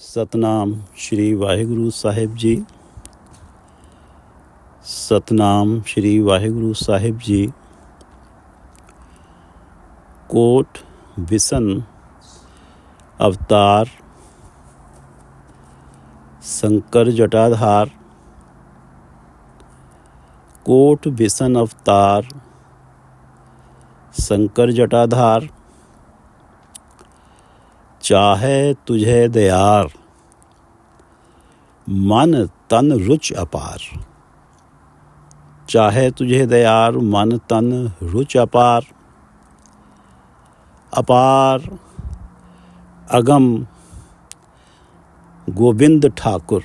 ਸਤਨਾਮ ਸ਼੍ਰੀ ਵਾਹਿਗੁਰੂ ਸਾਹਿਬ ਜੀ। ਸਤਨਾਮ ਸ਼੍ਰੀ ਵਾਹਿਗੁਰੂ ਸਾਹਿਬ ਜੀ। ਕੋਟ ਬਿਸ਼ਨ ਅਵਤਾਰ Shankar Jatadhar. Coat Bishan अवतार शंकर जटाधार। चाहे तुझे दयार मन तन रुच अपार। चाहे तुझे दयार मन तन रुच अपार। अपार अगम गोविंद ठाकुर।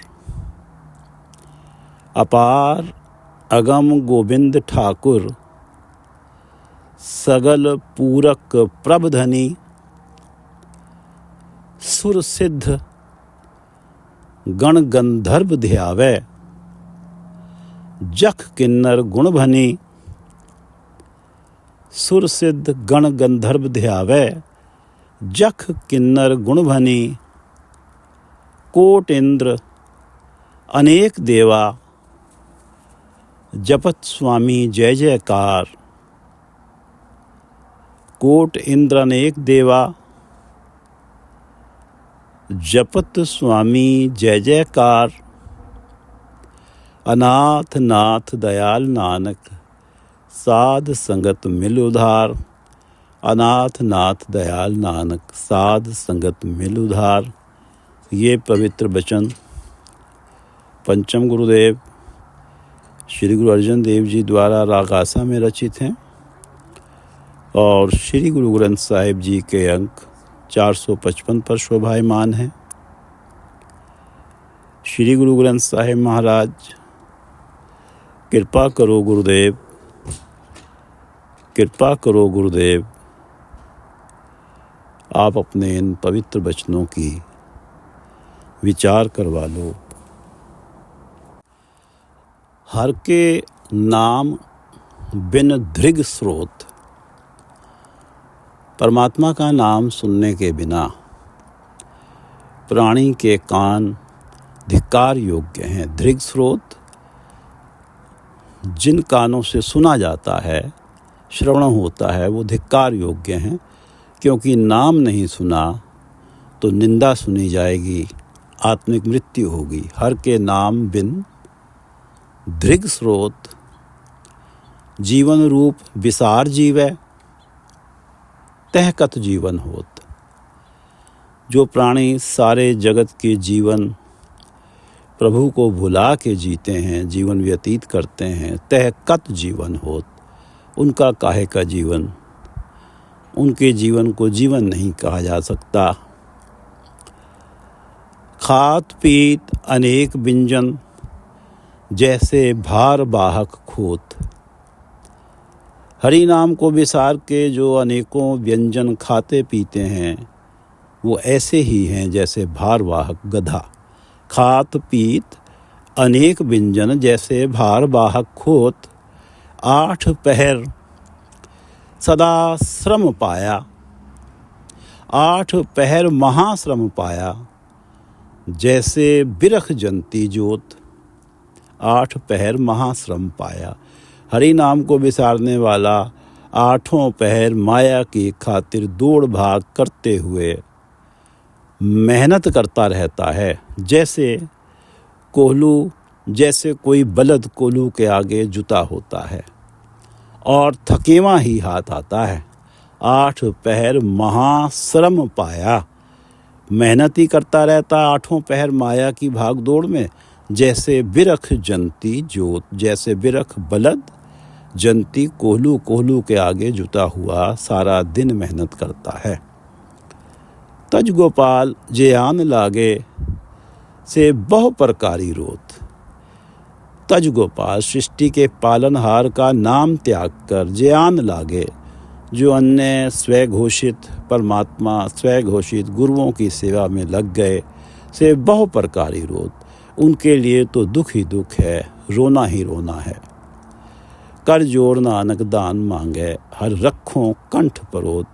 अपार अगम गोविंद ठाकुर। सगल पूरक प्रभधनी सुर सिद्ध गण गंधर्व ध्यावै। जख किन्नर गुण भनी सुर सिद्ध गण गंधर्व ध्यावै। जख किन्नर गुण भनी कोट इंद्र अनेक देवा। जपत स्वामी जय जयकार। कोट इंद्र अनेक देवा जपत स्वामी जय जयकार। अनाथ नाथ दयाल नानक साध संगत मिल उधार। अनाथ नाथ दयाल नानक साध संगत मिल उधार। ये पवित्र वचन पंचम गुरुदेव श्री गुरु अर्जन देव जी द्वारा रागासा में रचित हैं और श्री गुरु ग्रंथ साहिब जी के अंक 455 पर शोभायमान हैं। श्री गुरु ग्रंथ साहिब महाराज कृपा करो गुरुदेव, कृपा करो गुरुदेव। आप अपने इन पवित्र वचनों की विचार करवा लो। हर के नाम बिन दृग स्रोत। परमात्मा का नाम सुनने के बिना प्राणी के कान धिक्कार योग्य हैं। दृग स्रोत जिन कानों से सुना जाता है, श्रवण होता है, वो धिक्कार योग्य हैं, क्योंकि नाम नहीं सुना तो निंदा सुनी जाएगी, आत्मिक मृत्यु होगी। हर के नाम बिन दृग स्रोत जीवन रूप विसार जीवै। तह कत जीवन होत। जो प्राणी सारे जगत के जीवन प्रभु को भुला के जीते हैं, जीवन व्यतीत करते हैं, तह कत जीवन होत। उनका काहे का जीवन, उनके जीवन को जीवन नहीं कहा जा सकता। खात पीत अनेक व्यंजन जैसे भार वाहक खोत। हरि नाम को विसार के जो अनेकों व्यंजन खाते पीते हैं, वो ऐसे ही हैं जैसे भार वाहक गधा। खात पीत अनेक व्यंजन जैसे भार वाहक खोत। 8 पहर सदा श्रम पाया। 8 पहर महाश्रम पाया जैसे बिरख जंती जोत। 8 पहर महाश्रम पाया। हरि नाम को विसारने वाला 8 पहर माया की खातिर दौड़ भाग करते हुए मेहनत करता रहता है। जैसे कोल्हू, जैसे कोई बलद कोल्हू के आगे जुता होता है और थकेवा ही हाथ आता है। 8 पहर महाश्रम पाया। मेहनत ही करता रहता 8 पहर माया की भाग दौड़ में। जैसे बिरख जंती जोत, जैसे बिरख बलद जंती कोल्हू, कोल्हू के आगे जुता हुआ सारा दिन मेहनत करता है। तज गोपाल जे आन लागे से बहु प्रकारी रोत। तज गोपाल सृष्टि के पालनहार का नाम त्याग कर जे आन लागे, जो अन्य स्वघोषित परमात्मा, स्वघोषित गुरुओं की सेवा में लग गए, से बहु प्रकारी रोत। उनके लिए तो दुख ही दुख है, रोना ही रोना है। कर जोड़ नानक दान मांगे हर रखों कंठ परोत।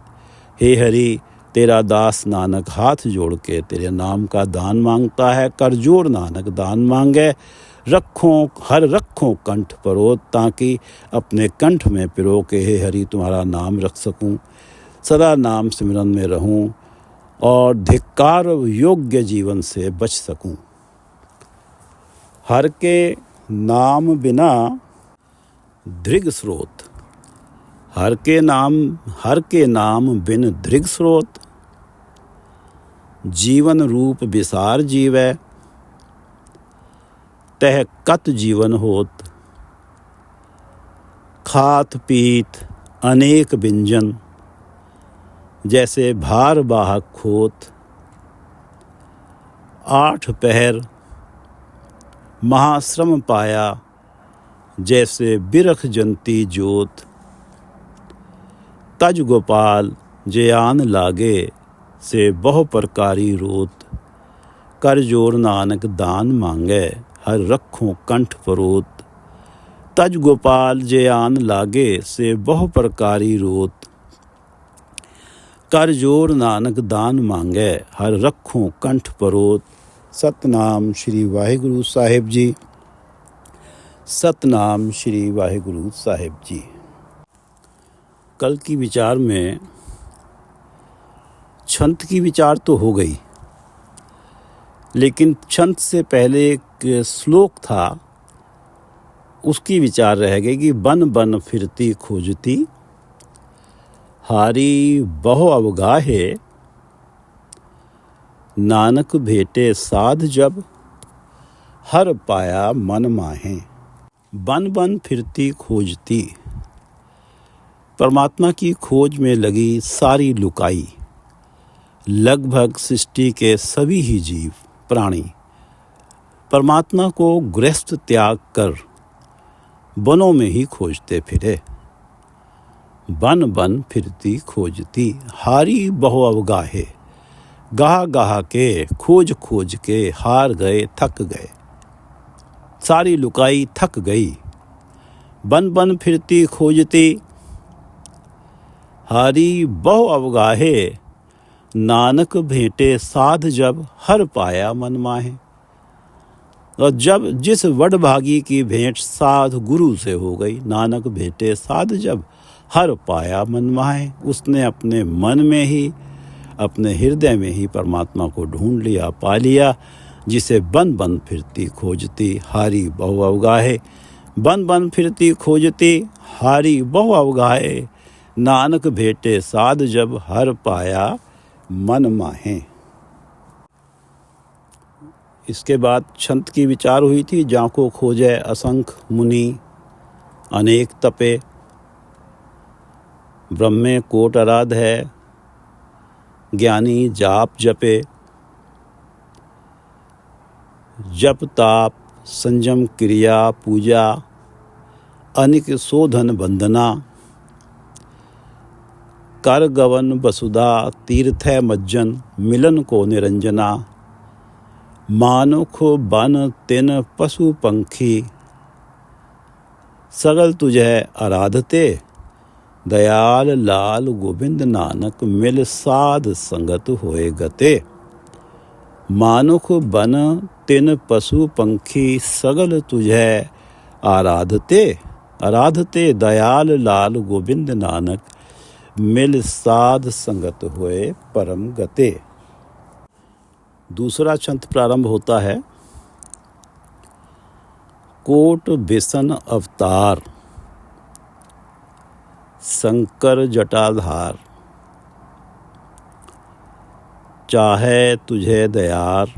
हे हरि तेरा दास नानक हाथ जोड़ के तेरे नाम का दान मांगता है। कर जोड़ नानक दान मांगे, रखों कंठ परोत, ताकि अपने कंठ में पिरो के हे हरि तुम्हारा नाम रख सकूं, सदा नाम सिमरन में रहूं और धिक्कार योग्य जीवन से बच सकूं। हर के नाम बिना दृग स्रोत, हर के नाम बिन दृग स्रोत, जीवन रूप विसार जीवै, तह कत जीवन होत। खात पीत अनेक व्यंजन, जैसे भार वाहक खोत। 8 पहर महाश्रम पाया, जैसे बिरख जंती जोत। तज गोपाल जयान लागे, से बहु प्रकारी रोत। कर जोर नानक दान मांगे, हर रखों कंठ परोत। तज गोपाल जयान लागे, से बहु प्रकारी रोत। कर जोर नानक दान मांगे, हर रखों कंठ परोत। सतनाम श्री वाहिगुरु साहिब जी। सतनाम श्री वाहिगुरु साहिब जी। कल की विचार में छंत की विचार तो हो गई, लेकिन छंत से पहले एक श्लोक था, उसकी विचार रह गई कि बन बन फिरती खोजती, हारी बहु अवगाहे। नानक भेटे साध जब, हर पाया मन माहे। बन बन फिरती खोजती, परमात्मा की खोज में लगी सारी लुकाई, लगभग सृष्टि के सभी ही जीव प्राणी परमात्मा को गृहस्थ त्याग कर वनों में ही खोजते फिरे। बन बन फिरती खोजती, हारी बहु अवगाहे। गाह गाह के खोज खोज के हार गए, थक गए, सारी लुकाई थक गई। बन बन फिरती खोजती, हारी बहु अवगाहे। नानक भेंटे साध जब, हर पाया मन माहे। और जब जिस वडभागी की भेंट साध गुरु से हो गई, नानक भेंटे साध जब, हर पाया मन माहे। उसने अपने मन में ही, अपने हृदय में ही परमात्मा को ढूंढ लिया, पा लिया, जिसे बन बन फिरती खोजती, हारी बहु अवगाहे। बन बन फिरती खोजती, हारी बहु अवगाहे। नानक भेंटे साध जब, हर पाया मन माहे। इसके बाद छंत की विचार हुई थी, जाको खोजे असंख मुनि अनेक तपे। ब्रह्मे कोट आराध है, ज्ञानी जाप जपे। जप ताप संयम क्रिया पूजा, अनिक शोधन बंदना। कर गवन वसुधा तीर्थ मज्जन, मिलन को निरंजना। मानुख बन तिन पशु पंखी, सगल तुझे आराधते। दयाल लाल गोविंद नानक, मिल साध संगत होए गते। मानुख बन तिन पशु पंखी, सगल तुझे आराधते। दयाल लाल गोविंद नानक, मिल साध संगत होए परम गते। दूसरा छंत प्रारंभ होता है, कोट बिसन अवतार, शंकर जटाधार। चाहे तुझे दयार,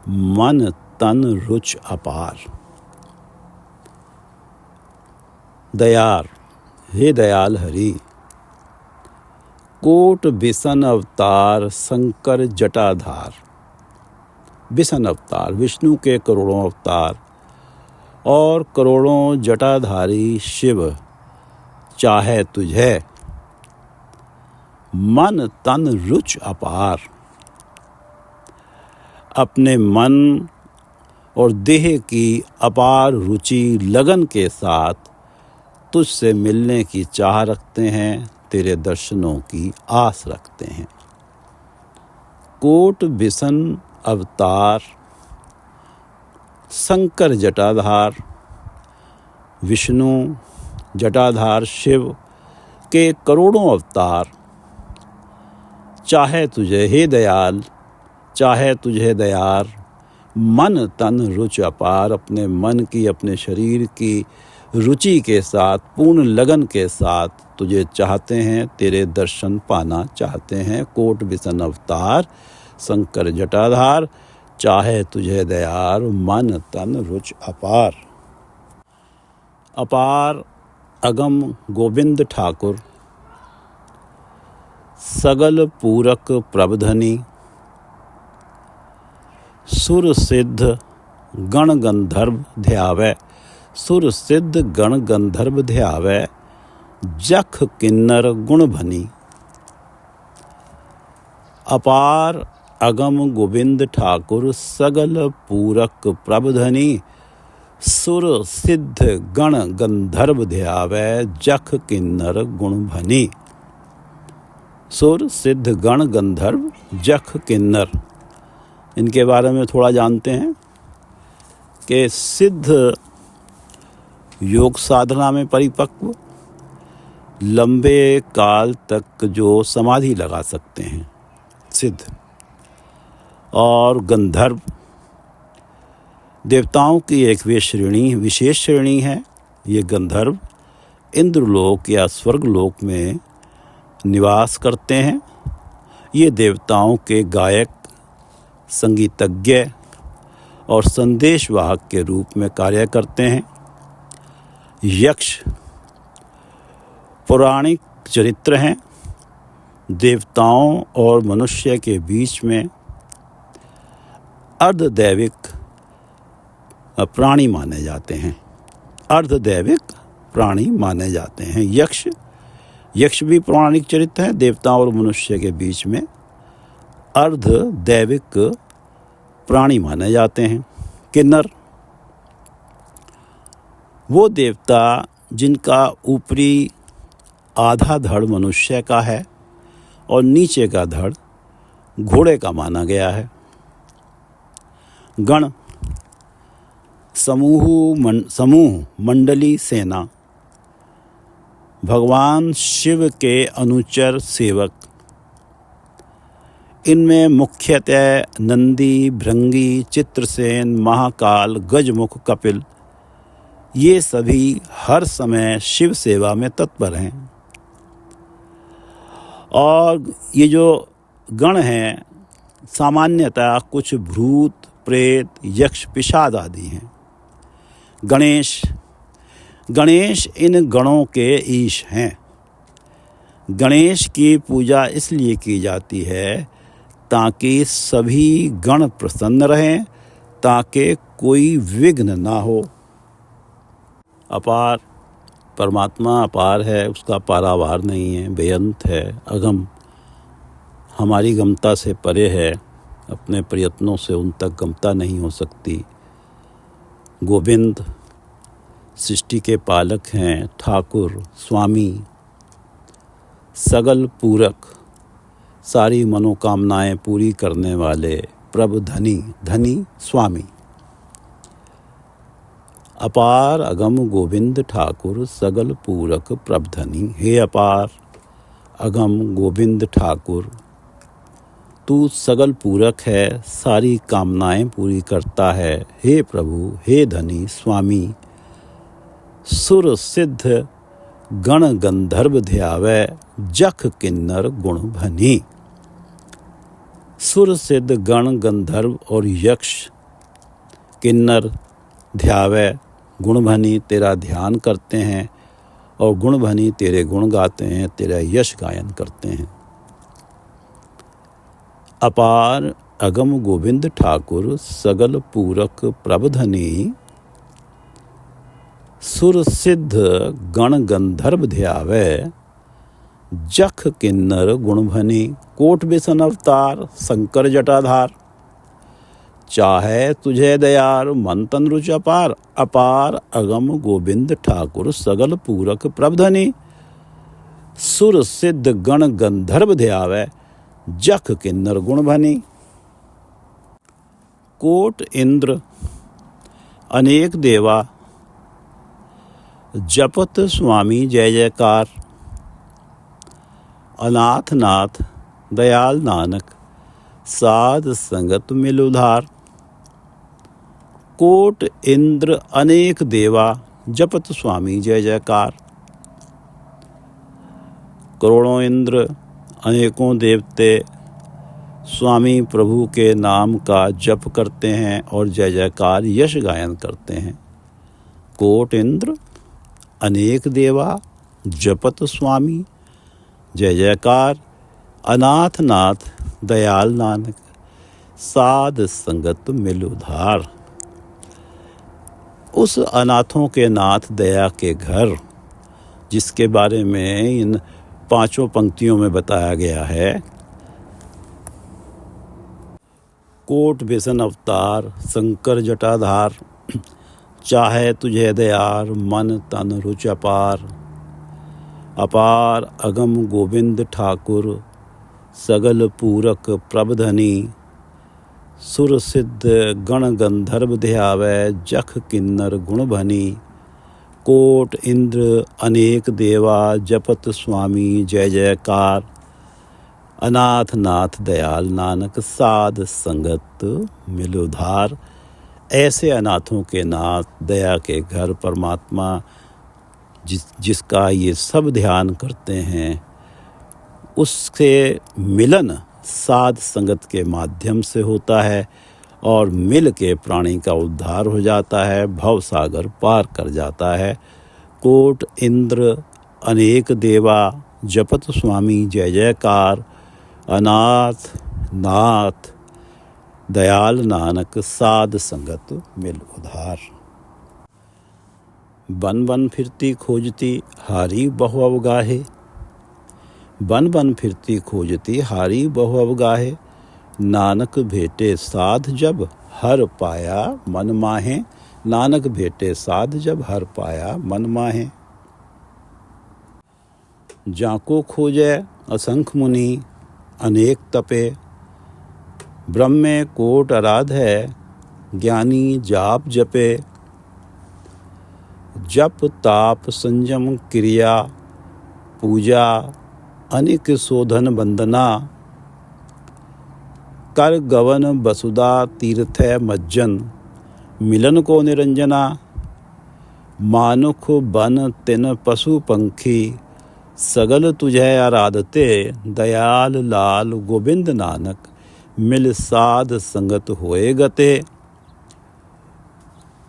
मन तन रुच अपार। दयार, हे दयाल हरि। कोट बिसन अवतार, शंकर जटाधार। बिसन अवतार, विष्णु के करोड़ों अवतार और करोड़ों जटाधारी शिव। चाहे तुझे, मन तन रुच अपार। अपने मन और देह की अपार रुचि लगन के साथ तुझसे मिलने की चाह रखते हैं, तेरे दर्शनों की आस रखते हैं। कोट बिसन अवतार शंकर जटाधार विष्णु जटाधार शिव के करोड़ों अवतार, चाहे तुझे हे दयाल, चाहे तुझे दयार, मन तन रुचि अपार, अपने मन की अपने शरीर की रुचि के साथ पूर्ण लगन के साथ तुझे चाहते हैं, तेरे दर्शन पाना चाहते हैं। कोट बिसन अवतार शंकर जटाधार, चाहे तुझे दयार, मन तन रुचि अपार। अपार अगम गोविंद ठाकुर सगल पूरक प्रबधनी, सुर सिद्ध गण गंधर्व ध्यावै, सुर सिद्ध गण गंधर्व ध्यावै, जख किन्नर गुण भनी। अपार अगम गोविंद ठाकुर सगल पूरक प्रबधनी, सुर सिद्ध गण गंधर्व ध्यावै, जख किन्नर गुण भनी। सुर सिद्ध गण गंधर्व जख किन्नर, इनके बारे में थोड़ा जानते हैं कि सिद्ध योग साधना में परिपक्व, लंबे काल तक जो समाधि लगा सकते हैं सिद्ध, और गंधर्व देवताओं की एक विशेष श्रेणी है। ये गंधर्व इंद्रलोक या स्वर्गलोक में निवास करते हैं। ये देवताओं के गायक, संगीतज्ञ और संदेशवाहक के रूप में कार्य करते हैं। यक्ष पौराणिक चरित्र हैं, देवताओं और मनुष्य के बीच में अर्धदैविक प्राणी माने जाते हैं, अर्धदैविक प्राणी माने जाते हैं। यक्ष भी पौराणिक चरित्र है, देवताओं और मनुष्य के बीच में अर्धदैविक प्राणी माने जाते हैं। किन्नर वो देवता जिनका ऊपरी आधा धड़ मनुष्य का है और नीचे का धड़ घोड़े का माना गया है। गण समूह मंडली सेना, भगवान शिव के अनुचर सेवक। इनमें मुख्यतः नंदी, भृंगी, चित्रसेन, महाकाल, गजमुख, कपिल, ये सभी हर समय शिव सेवा में तत्पर हैं। और ये जो गण हैं सामान्यतः कुछ भूत, प्रेत, यक्ष, पिशाच आदि हैं। गणेश इन गणों के ईश हैं। गणेश की पूजा इसलिए की जाती है ताकि सभी गण प्रसन्न रहें, ताकि कोई विघ्न ना हो। अपार परमात्मा अपार है, उसका पारावार नहीं है, बेअंत है, अगम, हमारी गमता से परे है, अपने प्रयत्नों से उन तक गमता नहीं हो सकती। गोविंद सृष्टि के पालक हैं, ठाकुर, स्वामी, सगल पूरक, सारी मनोकामनाएं पूरी करने वाले, प्रभु धनी स्वामी। अपार अगम गोविंद ठाकुर सगल पूरक प्रबधनी। हे अपार अगम गोविंद ठाकुर, तू सगल पूरक है, सारी कामनाएं पूरी करता है। हे प्रभु, हे धनी स्वामी, सुर सिद्ध गण गंधर्व ध्यावै, जख किन्नर गुण भनी। सुर सिद्ध गण गंधर्व और यक्ष किन्नर ध्यावै, गुण भनी, तेरा ध्यान करते हैं, और गुण भनी, तेरे गुण गाते हैं, तेरा यश गायन करते हैं। अपार अगम गोविंद ठाकुर सगल पूरक प्रबधनी, सुर सिद्ध गण गंधर्व ध्यावै, जख किन्नर गुण भनी। कोट बिसन अवतार शंकर जटाधार, चाहे तुझे दयार, मन तन रुचि अपार। अपार अगम गोविंद ठाकुर सगल पूरक प्रबधनी, सुर सिद्ध गण गंधर्व ध्यावै जख किन्नर गुण भनी। कोट इंद्र अनेक देवा जपत स्वामी जय जयकार। अनाथ नाथ दयाल नानक साध संगत मिल उधार। कोट इंद्र अनेक देवा जपत स्वामी जय जयकार। करोड़ों इंद्र अनेकों देवते स्वामी प्रभु के नाम का जप करते हैं और जय जयकार यश गायन करते हैं। कोट इंद्र अनेक देवा जपत स्वामी जय जयकार। अनाथ नाथ दयाल नानक साध संगत मिल उधार। उस अनाथों के नाथ दया के घर जिसके बारे में इन 5 पंक्तियों में बताया गया है। कोट बिसन अवतार शंकर जटाधार, चाहे तुझे दयार मन तन रुच अपार। अपार अगम गोविंद ठाकुर सगल पूरक प्रबधनी। सुर सिद्ध गण गंधर्व ध्यावै जख किन्नर गुण भनी। कोट इंद्र अनेक देवा जपत स्वामी जय जयकार। अनाथ नाथ दयाल नानक साध संगत मिल उधार। ऐसे अनाथों के नाथ दया के घर परमात्मा जिसका ये सब ध्यान करते हैं उससे मिलन साध संगत के माध्यम से होता है और मिल के प्राणी का उद्धार हो जाता है, भव सागर पार कर जाता है। कोट इंद्र अनेक देवा जपत स्वामी जय जयकार। अनाथ नाथ दयाल नानक साध संगत मिल उधार। बन बन फिरती खोजती हारी बहु अवगाहे। बन बन फिरती खोजती हारी बहु अवगाहे। नानक भेटे साध जब हर पाया मन माहे। नानक भेटे साध जब हर पाया मन माहे। जाको खोजे असंख्य मुनि अनेक तपे। ब्रह्मे कोट आराध है ज्ञानी जाप जपे। जप ताप संयम क्रिया पूजा अनिक शोधन वंदना। कर गवन वसुधा तीर्थ मज्जन मिलन को निरंजना। मानुख बन तिन पशु पंखी सगल तुझे आराधते। दयाल लाल गोविंद नानक मिल साध संगत होए गते।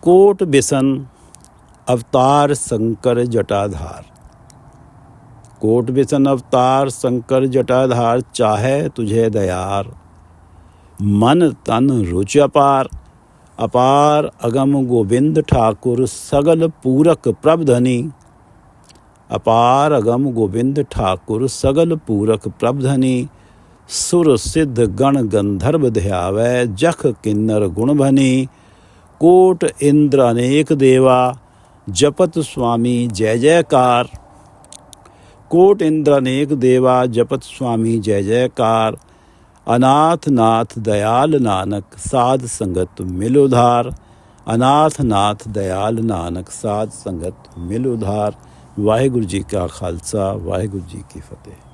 कोट बिसन अवतार शंकर जटाधार। कोट बिसन अवतार शंकर जटाधार, चाहे तुझे दयार मन तन रुच अपार। अपार अगम गोविंद ठाकुर सगल पूरक प्रबधनी। अपार अगम गोविंद ठाकुर सगल पूरक प्रबधनी। सुर सिद्ध गण गंधर्व ध्यावै जख किन्नर गुण भनी। कोट इंद्र अनेक देवा जपत स्वामी जय जयकार। कोट इंद्र अनेक देवा जपत स्वामी जय जयकार। अनाथ नाथ दयाल नानक साध संगत मिल उधार। अनाथ नाथ दयाल नानक साध संगत मिल उधार। वाहिगुरु जी का खालसा, वाहिगुरु जी की फतेह।